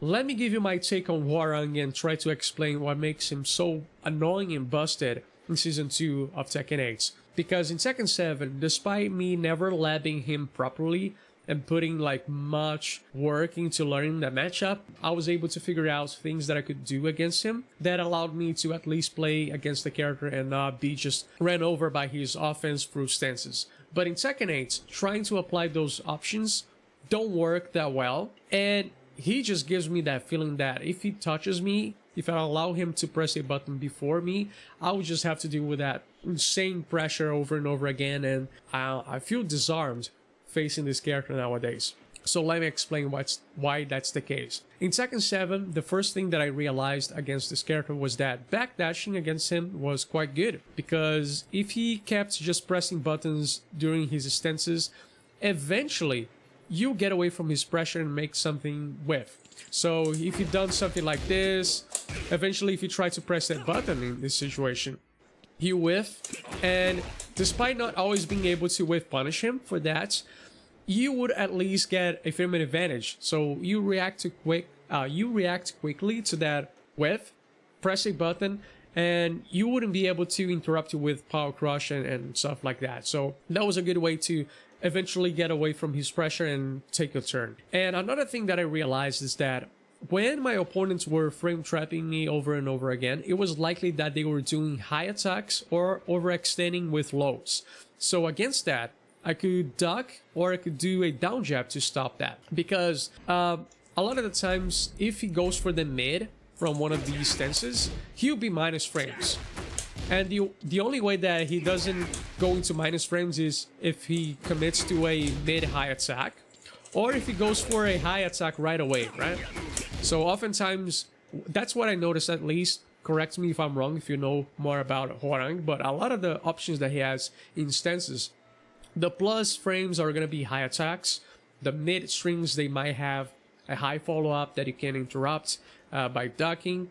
let me give you my take on Hwoarang and try to explain what makes him so annoying and busted in Season 2 of Tekken 8. Because in Tekken 7, despite me never labbing him properly and putting like much work into learning the matchup, I was able to figure out things that I could do against him that allowed me to at least play against the character and not be just ran over by his offense through stances. But in Tekken 8, trying to apply those options don't work that well, and he just gives me that feeling that if he touches me, if I allow him to press a button before me, I would just have to deal with that insane pressure over and over again, and I feel disarmed facing this character nowadays. So let me explain why that's the case. In Tekken 7, the first thing that I realized against this character was that backdashing against him was quite good, because if he kept just pressing buttons during his stances, eventually you get away from his pressure and make something whiff. So if you've done something like this, eventually if you try to press that button in this situation, you whiff, and despite not always being able to whiff punish him for that, you would at least get a frame advantage. So you react quickly to that whiff, press a button, and you wouldn't be able to interrupt you with power crush and stuff like that. So that was a good way to eventually get away from his pressure and take a turn. And another thing that I realized is that when my opponents were frame trapping me over and over again, it was likely that they were doing high attacks or overextending with lows. So against that, I could duck or I could do a down jab to stop that. Because a lot of the times, if he goes for the mid from one of these stances, he'll be minus frames. And the only way that he doesn't go into minus frames is if he commits to a mid-high attack, or if he goes for a high attack right away, right? So oftentimes, that's what I noticed at least. Correct me if I'm wrong if you know more about Hwoarang, but a lot of the options that he has in stances, the plus frames are going to be high attacks. The mid strings, they might have a high follow-up that you can interrupt by ducking.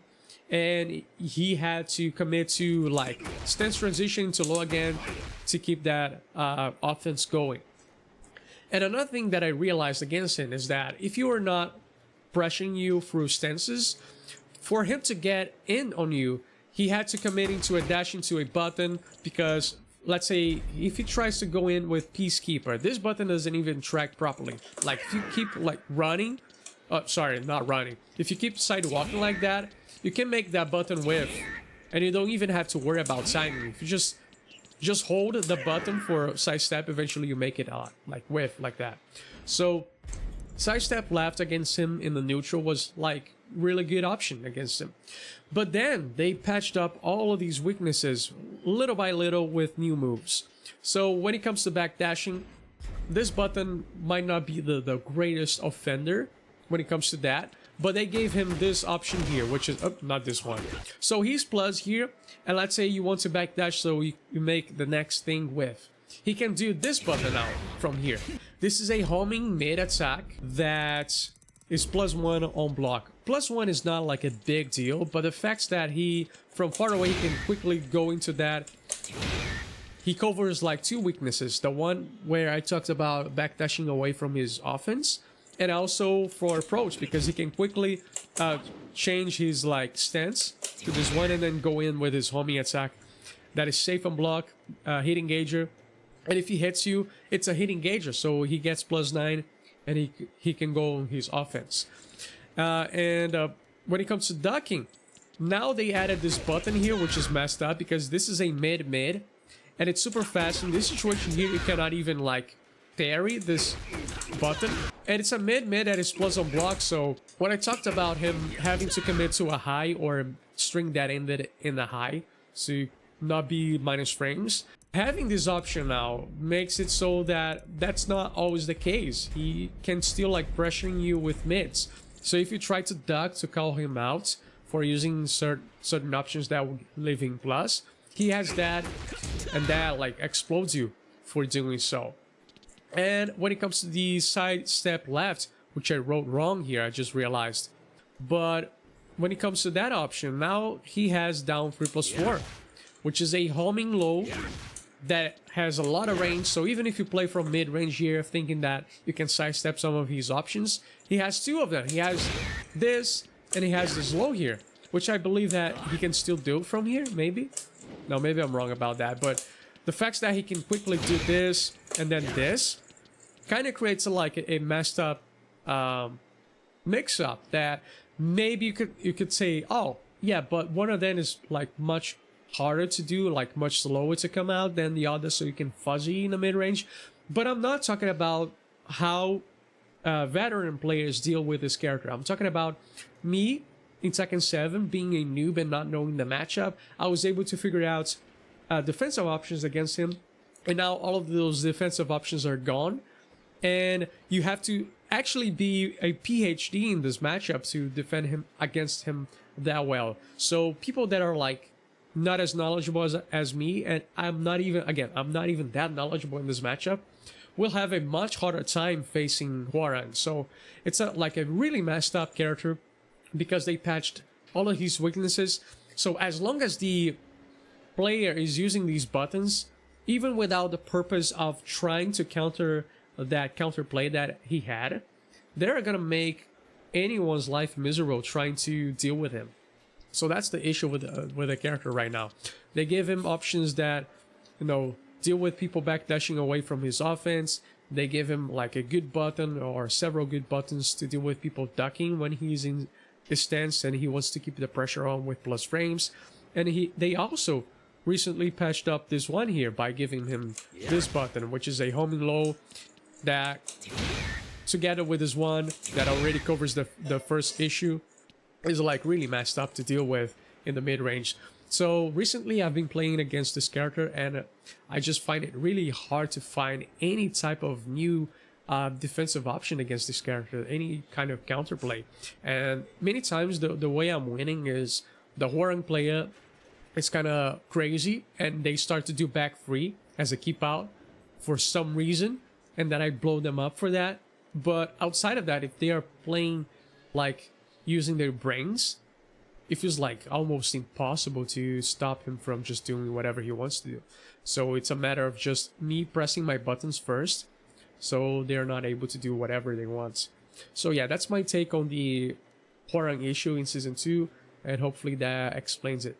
And he had to commit to like stance transition to low again to keep that offense going. And another thing that I realized against him is that if you are not pressuring you through stances, for him to get in on you, he had to commit into a dash into a button, because let's say if he tries to go in with Peacekeeper, this button doesn't even track properly. Like if you keep like running, sorry, not running. If you keep sidewalking like that, you can make that button whiff, and you don't even have to worry about timing. If you just hold the button for sidestep, eventually you make it like whiff like that. So sidestep left against him in the neutral was like really good option against him. But then they patched up all of these weaknesses little by little with new moves. So when it comes to backdashing, this button might not be the greatest offender when it comes to that, but they gave him this option here, which is not this one. So he's plus here, and let's say you want to backdash so you make the next thing whiff. He can do this button out from here. This is a homing mid attack that is +1 on block. +1 is not like a big deal, but the fact that he, from far away, can quickly go into that. He covers like two weaknesses. The one where I talked about backdashing away from his offense, and also for approach, because he can quickly change his like stance to this one and then go in with his homing attack that is safe on block, hit engager, and if he hits you, it's a hit engager, so he gets +9 and he can go on his offense. And when it comes to ducking, now they added this button here, which is messed up because this is a mid and it's super fast. In this situation here, you cannot even like parry this button, and it's a mid that is plus on block. So when I talked about him having to commit to a high or a string that ended in a high to not be minus frames, having this option now makes it so that that's not always the case. He can still like pressuring you with mids. So if you try to duck to call him out for using certain options that would leave him plus, he has that, and that like explodes you for doing so. And when it comes to the side step left, which I wrote wrong here, I just realized. But when it comes to that option, now he has down 3+4, which is a homing low that has a lot of range. So even if you play from mid-range here thinking that you can sidestep some of his options, he has two of them. He has this, and he has this low here, which I believe that he can still do from here, maybe? No, maybe I'm wrong about that, but the fact that he can quickly do this and then this kind of creates a messed up mix-up that maybe you could say, oh, yeah, but one of them is like much harder to do, like much slower to come out than the other, so you can fuzzy in the mid-range. But I'm not talking about how veteran players deal with this character. I'm talking about me in Tekken 7 being a noob and not knowing the matchup. I was able to figure out defensive options against him, and now all of those defensive options are gone, and you have to actually be a PhD in this matchup to defend him against him that well. So people that are like not as knowledgeable as me, and I'm not even that knowledgeable in this matchup, will have a much harder time facing Hwoarang. So it's like a really messed up character because they patched all of his weaknesses. So as long as the player is using these buttons, even without the purpose of trying to counter that counterplay that he had, they're gonna make anyone's life miserable trying to deal with him. So that's the issue with the character right now. They give him options that, you know, deal with people backdashing away from his offense. They give him like a good button or several good buttons to deal with people ducking when he's in his stance and he wants to keep the pressure on with plus frames. And they also recently patched up this one here by giving him this button, which is a homing low that, together with this one that already covers the first issue, is like really messed up to deal with in the mid-range. So recently I've been playing against this character, and I just find it really hard to find any type of new defensive option against this character, any kind of counterplay. And many times the way I'm winning is the Hwoarang player is kind of crazy and they start to do back free as a keep out for some reason, and then I blow them up for that. But outside of that, if they are playing like using their brains, it feels like almost impossible to stop him from just doing whatever he wants to do. So it's a matter of just me pressing my buttons first, so they're not able to do whatever they want. So yeah, that's my take on the Hwoarang issue in Season 2, and hopefully that explains it.